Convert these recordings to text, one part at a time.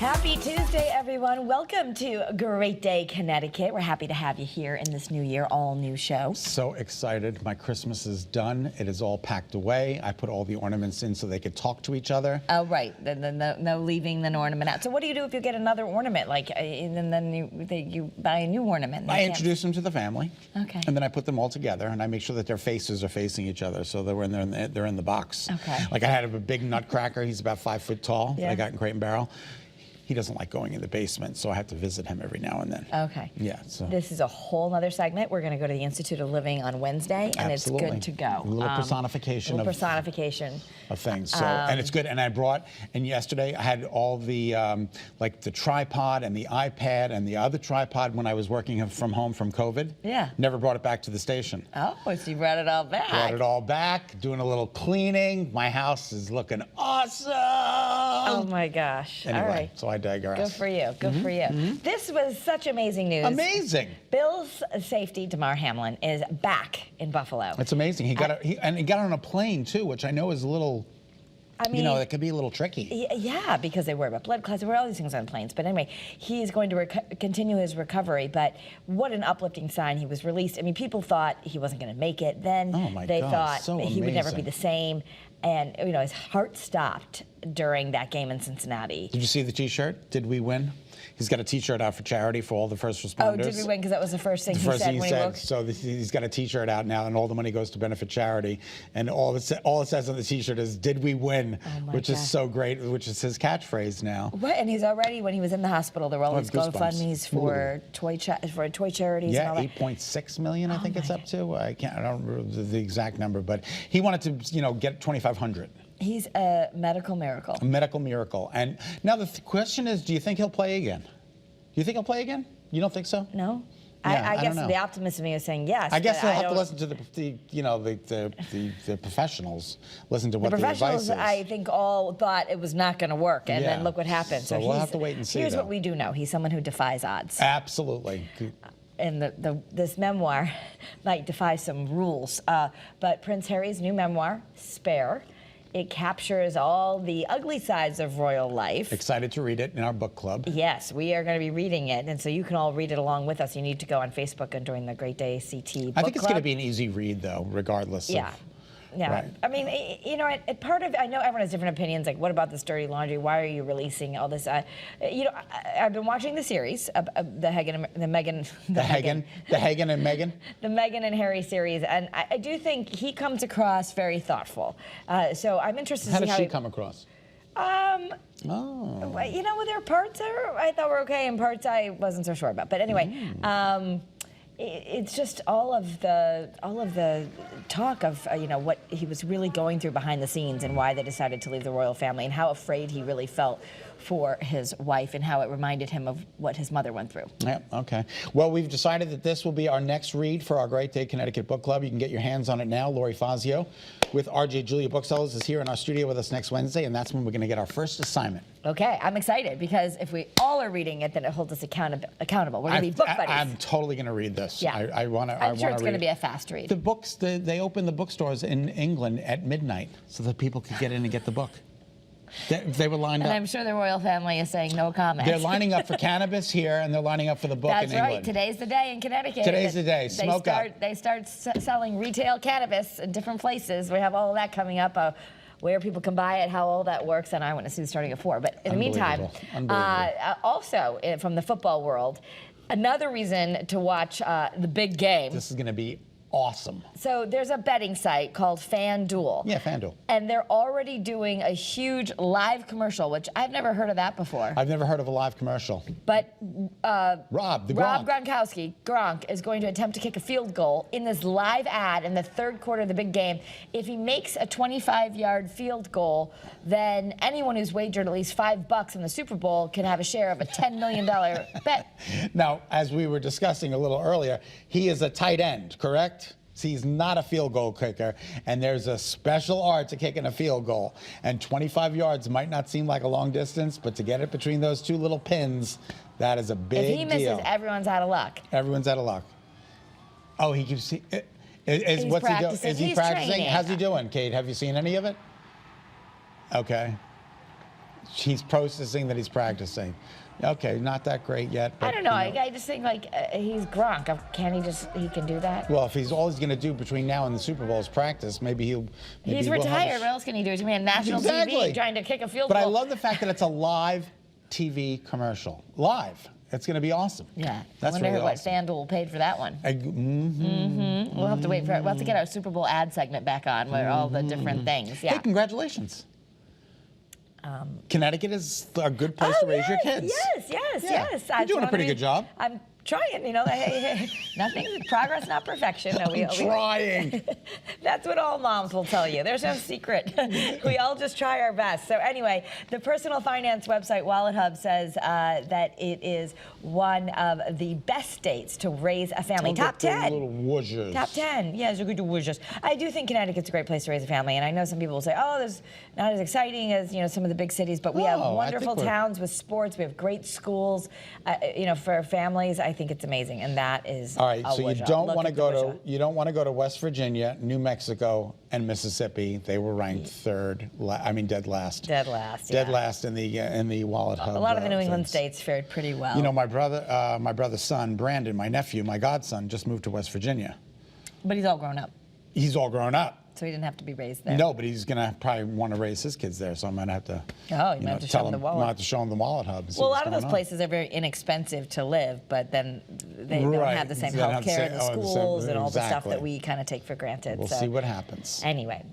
Happy Tuesday, everyone. Welcome to Great Day, Connecticut. We're happy to have you here in this new year, all new show. So excited. My Christmas is done. It is all packed away. I put all the ornaments in so they could talk to each other. Oh, right. No leaving an ornament out. So what do you do if you get another ornament? Like, and then you buy a new ornament? I introduce them to the family. Okay. And then I put them all together, and I make sure that their faces are facing each other so that when they're in the box. Okay. Like I had a big nutcracker. He's about 5 foot tall that Yeah. I got in Crate and Barrel. He doesn't like going in the basement, so I have to visit him every now and then. Okay. Yeah. So this is a whole other segment. We're going to go to the Institute of Living on Wednesday, and Absolutely. It's good to go. A little personification of things. So and it's good. And I brought, and yesterday I had all the like the tripod and the iPad and the other tripod when I was working from home from COVID. Yeah. Never brought it back to the station. Oh, so you brought it all back. Brought it all back, doing a little cleaning. My house is looking awesome. Oh my gosh. Anyway, all right. so I digress. Good for you. Good for you. This was such amazing news. Amazing. Bill's safety, Damar Hamlin, is back in Buffalo. It's amazing. He got he got on a plane too, which I know is a little. I mean, you know, it could be a little tricky. Yeah, because they worry about blood clots. There were all these things on planes. But anyway, he's going to continue his recovery. But what an uplifting sign. He was released. I mean, people thought he wasn't going to make it. Then they thought he would never be the same. And, you know, his heart stopped during that game in Cincinnati. Did you see the T-shirt? Did we win? He's got a T-shirt out for charity for all the first responders. Oh, did we win? Because that was the first thing he said when he woke. So he's got a T-shirt out now, and all the money goes to benefit charity. And all it says on the T-shirt is "Did we win?" Which is so great. Which is his catchphase now. What? And he's already, when he was in the hospital, there were all these GoFundMe's for toy charities. Yeah, and all that. $8.6 million, I think it's up to. I don't remember the exact number, but he wanted to, you know, get 2,500. He's a medical miracle. A medical miracle. And now the question is, do you think he'll play again? Do you think he'll play again? You don't think so? No. Yeah, I guess don't know. the optimist in me is saying yes. I guess but he'll have to listen to the professionals, listen to what the advice professionals, is. I think, all thought it was not going to work, and then look what happened. So we'll have to wait and see. Here's what we do know: he's someone who defies odds. Absolutely. And this memoir might defy some rules, but Prince Harry's new memoir, Spare. It captures all the ugly sides of royal life. Excited to read it in our book club. Yes, we are going to be reading it, and so you can all read it along with us. You need to go on Facebook and join the Great Day CT book I think it's club. going to be an easy read, though, regardless. Yeah. Yeah, Right. I mean, you know, part of, I know everyone has different opinions, like, what about this dirty laundry? Why are you releasing all this? You know, I've been watching the series, the Meghan and Harry series, and I do think he comes across very thoughtful. So I'm interested to see how does she come across? You know, there are parts I thought were okay, and parts I wasn't so sure about. But anyway, it's just all of the talk of you know, what he was really going through behind the scenes and why they decided to leave the royal family and how afraid he really felt for his wife and how it reminded him of what his mother went through. Yeah, okay. Well, we've decided that this will be our next read for our Great Day Connecticut Book Club. You can get your hands on it now. Lori Fazio with RJ Julia Booksellers is here in our studio with us next Wednesday, and that's when we're going to get our first assignment. Okay, I'm excited because if we all are reading it, then it holds us accountable. We're going to be book buddies. I'm totally going to read this. Yeah. I'm sure it's going to be a fast read. The books, they open the bookstores in England at midnight so that people could get in and get the book. They were lined up. And I'm sure the royal family is saying no comment. They're lining up for cannabis here, and they're lining up for the book in England. That's right. Today's the day in Connecticut. Today's the day. Smoke up. They start selling retail cannabis in different places. We have all of that coming up. Where people can buy it, how all that works, and Eyewitness News starting at 4. But in the meantime, also from the football world, another reason to watch the big game. This is going to be awesome. So there's a betting site called FanDuel. Yeah, FanDuel. And they're already doing a huge live commercial, which I've never heard of that before. I've never heard of a live commercial. But Rob Gronkowski, Gronk, is going to attempt to kick a field goal in this live ad in the third quarter of the big game. If he makes a 25-yard field goal, then anyone who's wagered at least $5 in the Super Bowl can have a share of a $10 million bet. Now, as we were discussing a little earlier, he is a tight end, correct? He's not a field goal kicker, and there's a special art to kicking a field goal. And 25 yards might not seem like a long distance, but to get it between those two little pins, that is a big deal. If he misses, everyone's out of luck. Everyone's out of luck. Oh, he keeps. He's practicing. Is he He's practicing? training. How's he doing, Kate? Have you seen any of it? Okay. he's processing that he's practicing. Okay, not that great yet. But, I don't know. I just think like he's Gronk. Can he can do that? Well, if he's all he's going to do between now and the Super Bowl is practice, maybe he'll. Maybe He's retired. What else can he do? He's going to be on national TV trying to kick a field goal. But I love the fact that it's a live TV commercial. Live. It's going to be awesome. Yeah. That's I wonder really what awesome. FanDuel paid for that one. We'll have to wait for it. We'll have to get our Super Bowl ad segment back on where all the different things. Yeah. Hey, congratulations. Connecticut is a good place to raise your kids. Yes. You're doing a pretty good job. I'm trying, hey, nothing, progress, not perfection. No, I'm trying. That's what all moms will tell you. There's no secret. We all just try our best. So anyway, the personal finance website Wallet Hub says that it is one of the best states to raise a family. Top 10. Little woozers. Top 10. Yeah, it's a good woozers. I do think Connecticut's a great place to raise a family, and I know some people will say, oh, there's not as exciting as some of the big cities, but we have wonderful towns with sports. We have great schools, for families. I think it's amazing, and that is all right. So you don't want to go to West Virginia, New Mexico, and Mississippi. They were ranked third. Dead last. Dead last. Dead yeah. last in the Wallet Hub. A lot of the New England states fared pretty well. My brother's son, Brandon, my nephew, my godson, just moved to West Virginia. But he's all grown up. He's all grown up. So he didn't have to be raised there. No, but he's gonna probably want to raise his kids there. So I'm gonna have to. Oh, you might have to show him the wallet. I'm gonna have to show him the Wallet Hub. Well, a lot of those places are very inexpensive to live, but then they don't have the same health care and the schools and all the stuff that we kind of take for granted. We'll see what happens. Anyway,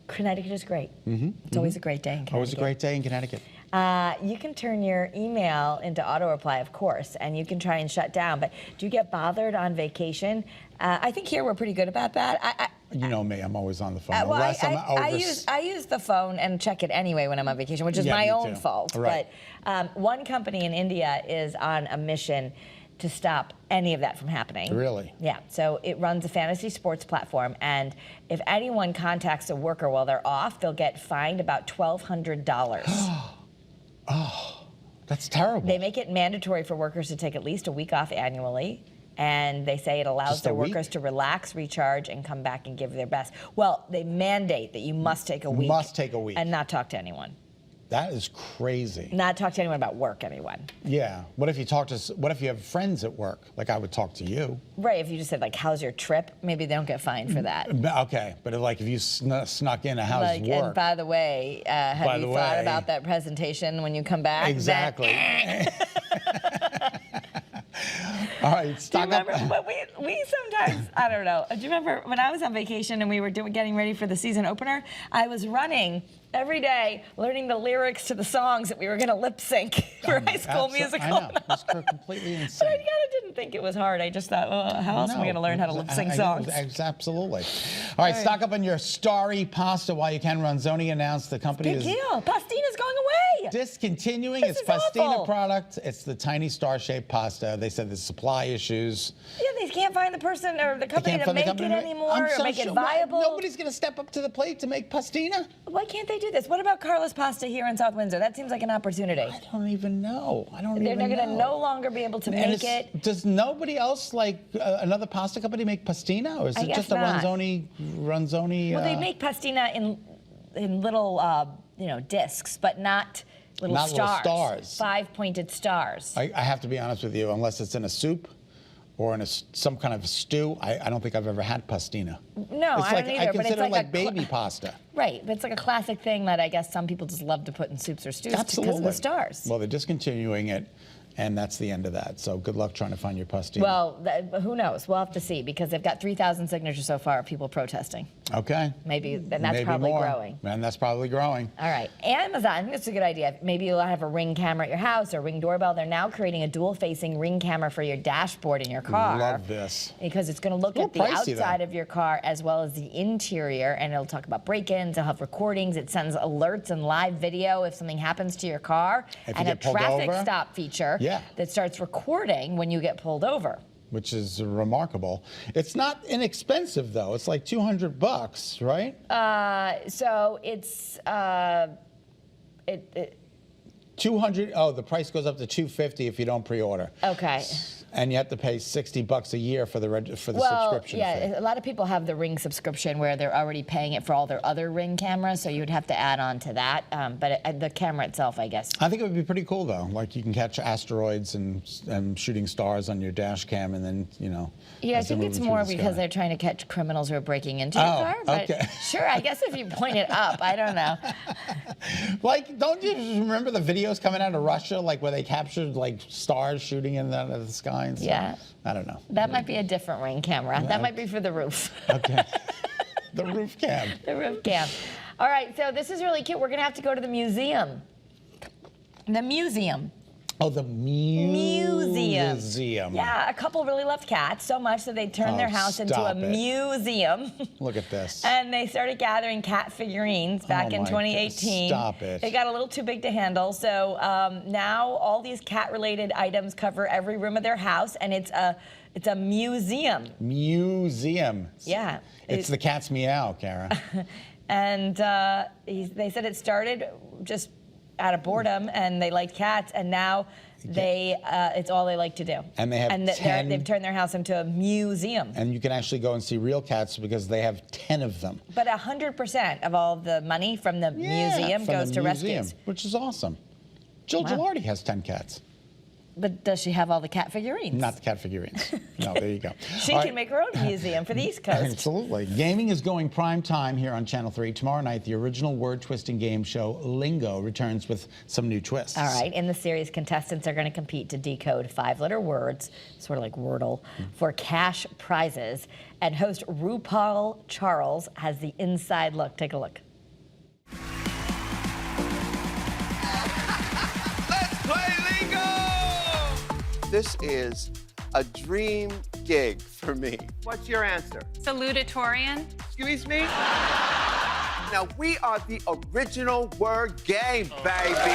Connecticut is great. It's always a great day in Connecticut. Always a great day in Connecticut. You can turn your email into auto reply, of course, and you can try and shut down. But do you get bothered on vacation? I think here we're pretty good about that. You know me, I'm always on the phone. I use the phone and check it anyway when I'm on vacation, which is my own fault. Right. But one company in India is on a mission to stop any of that from happening. Really? Yeah. So it runs a fantasy sports platform, and if anyone contacts a worker while they're off, they'll get fined about $1,200. Oh, that's terrible. They make it mandatory for workers to take at least a week off annually. And they say it allows their workers to relax, recharge, and come back and give their best. Well, they mandate that you must take a week. Must take a week. And not talk to anyone. That is crazy. Not talk to anyone about work, anyone. Yeah. What if you have friends at work? Like I would talk to you. Right. If you just said like, "How's your trip?" Maybe they don't get fined for that. Okay. But if you snuck in a how's work? And by the way, have you thought about that presentation when you come back? Exactly. All right, stock up. Do you remember, we sometimes, I don't know, do you remember when I was on vacation and we were getting ready for the season opener, I was running every day, learning the lyrics to the songs that we were going to lip sync for High School Musical. I know, it's completely insane. But I kind of didn't think it was hard. I just thought, well, how else am I going to learn how to lip sync songs? Absolutely. All right, stock up on your Starry pasta while you can. Ronzoni announced the company Big is deal. Pastina's going away. Discontinuing its is Pastina awful. product. It's the tiny star-shaped pasta. They said there's supply issues. Yeah, they can't find the person or the company to make it anymore or make it viable. Nobody's going to step up to the plate to make pastina. Why can't they do this? What about Carla's Pasta here in South Windsor? That seems like an opportunity. I don't even know. They're going to no longer be able to make it. Does nobody else, like another pasta company, make pastina? Or is it just a Ronzoni? Well, they make pastina in little, discs, but not little stars. 5-pointed stars. I have to be honest with you, unless it's in a soup or in some kind of stew, I don't think I've ever had pastina. No, I don't either. I consider it like baby pasta. Right, but it's like a classic thing that I guess some people just love to put in soups or stews because of the stars. Well, they're discontinuing it, and that's the end of that. So good luck trying to find your pastina. Well, who knows? We'll have to see because they've got 3,000 signatures so far of people protesting. Okay. Maybe probably more. growing. And that's probably growing. All right. Amazon, I think that's a good idea. Maybe you'll have a Ring camera at your house or Ring doorbell. They're now creating a dual-facing Ring camera for your dashboard in your car. Love this. Because it's going to look at the outside of your car as well as the interior, and it'll talk about break-ins, it'll have recordings, it sends alerts and live video if something happens to your car, and a traffic stop feature that starts recording when you get pulled over. Which is remarkable. It's not inexpensive though. It's like $200, right? So it's 200. Oh, the price goes up to $250 if you don't pre-order. Okay. And you have to pay $60 a year for the subscription yeah, fee. a lot of people have the Ring subscription where they're already paying it for all their other Ring cameras, so you would have to add on to that. But the camera itself, I guess. I think it would be pretty cool though. Like you can catch asteroids and shooting stars on your dash cam, and then Yeah, I as they're think it's moving more through the because sky. they're trying to catch criminals who are breaking into your car. But okay. Sure, I guess if you point it up, I don't know. Like, don't you remember the videos coming out of Russia, like where they captured like stars shooting in out of the sky and stuff? Yeah. I don't know. That might be a different Ring camera. That might be for the roof. Okay. The roof cam. The roof cam. All right, so this is really cute. We're going to have to go to the museum. The museum. Oh, the museum. Yeah, a couple really loved cats so much that they turned their house into a museum. Look at this. And they started gathering cat figurines back in 2018. Stop it. They got a little too big to handle, so now all these cat-related items cover every room of their house, and it's a museum. Museum. Yeah. It's the cat's meow, Kara. And they said it started just out of boredom, and they liked cats, and now it's all they like to do. And they have they've turned their house into a museum. And you can actually go and see real cats because they have 10 of them. But 100% of all the money from the museum goes to rescues. Which is awesome. Jill Gilardi has 10 cats. But does she have all the cat figurines? Not the cat figurines. No, there you go. She can make her own museum for the East Coast. Absolutely. Gaming is going prime time here on Channel 3. Tomorrow night, the original word-twisting game show Lingo returns with some new twists. All right. In the series, contestants are going to compete to decode 5-letter words, sort of like Wordle, for cash prizes. And host RuPaul Charles has the inside look. Take a look. This is a dream gig for me. What's your answer? Salutatorian. Excuse me? Now, we are the original word game, baby.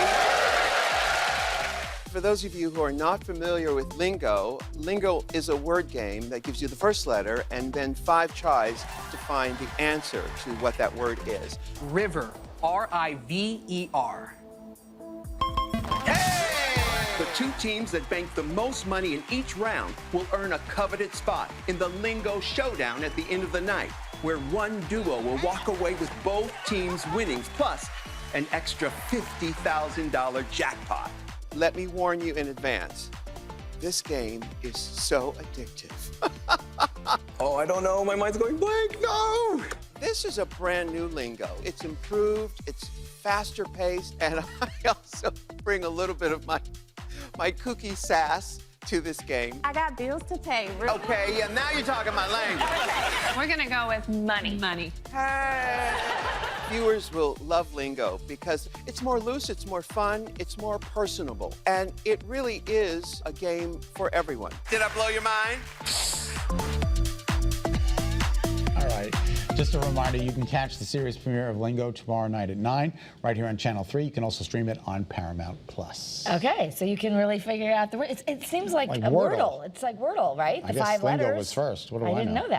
For those of you who are not familiar with Lingo, Lingo is a word game that gives you the first letter and then 5 tries to find the answer to what that word is. River, R-I-V-E-R. The 2 teams that bank the most money in each round will earn a coveted spot in the Lingo Showdown at the end of the night, where one duo will walk away with both teams' winnings, plus an extra $50,000 jackpot. Let me warn you in advance, this game is so addictive. Oh, I don't know. My mind's going blank. No! This is a brand new Lingo. It's improved, it's faster paced, and I also bring a little bit of my kooky sass to this game. I got bills to pay. Okay, yeah, now you're talking my language. We're gonna go with money. Money. Hey. Viewers will love Lingo because it's more loose, it's more fun, it's more personable, and it really is a game for everyone. Did I blow your mind? All right. Just a reminder, you can catch the series premiere of Lingo tomorrow night at 9, right here on Channel 3. You can also stream it on Paramount+. Okay, so you can really figure out the word. It seems like a Wordle. Wordle. It's like Wordle, right? I The guess 5 Lingo letters. was first. What do I know? didn't know that.